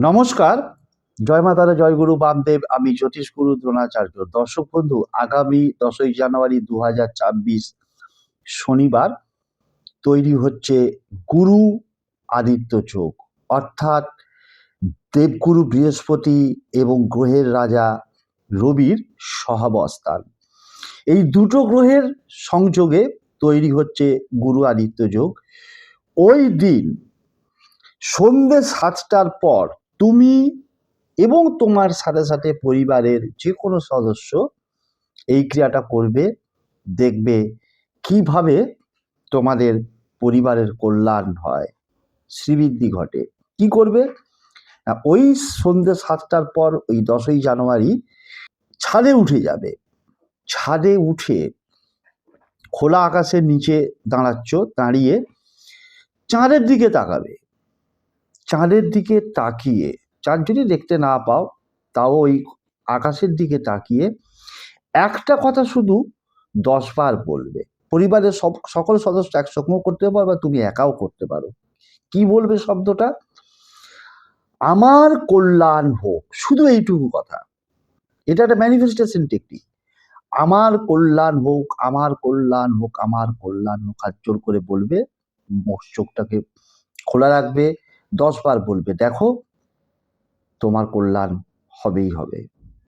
নমস্কার, জয় মা তারা, জয় গুরু বামদেব। আমি জ্যোতিষ গুরু দ্রোণাচার্য। দর্শক বন্ধু, আগামী 10ই জানুয়ারি 2026 শনিবার তৈরি হচ্ছে গুরু আদিত্য যোগ, অর্থাৎ দেবগুরু বৃহস্পতি এবং গ্রহের রাজা রবির সহাবস্থান। এই দুটো গ্রহের সংযোগে তৈরি হচ্ছে গুরু আদিত্য যোগ। ওই দিন সন্ধ্যে 7টার পর তুমি এবং তোমার সাথে সাথে পরিবারের যে কোনো সদস্য এই ক্রিয়াটা করবে, দেখবে কিভাবে তোমাদের পরিবারের কল্যাণ হয়, শ্রীবৃদ্ধি ঘটে। কি করবে? ওই সন্ধ্যে 7টার পর ওই 10ই জানুয়ারি ছাদে উঠে যাবে। ছাদে উঠে খোলা আকাশের নিচে দাঁড়িয়ে চাঁদের দিকে তাকাবে। চাঁদের দিকে তাকিয়ে, চাঁদ যদি দেখতে না পাও তাও ওই আকাশের দিকে তাকিয়ে একটা কথা শুধু 10 বার বলবে। পরিবারের সকল সদস্য একসঙ্গেও করতে পারো বা তুমি একাও করতে পারো। কি বলবে শব্দটা? আমার কল্যাণ হোক। শুধু এইটুকু কথা। এটা একটা ম্যানিফেস্টেশন টেকনিক। আমার কল্যাণ হোক, আমার কল্যাণ হোক, আমার কল্যাণ হোক। হাত জোর করে বলবে, চোখটাকে খোলা রাখবে, 10 বার বলবে। দেখো তোমার কল্যাণ হবেই হবে।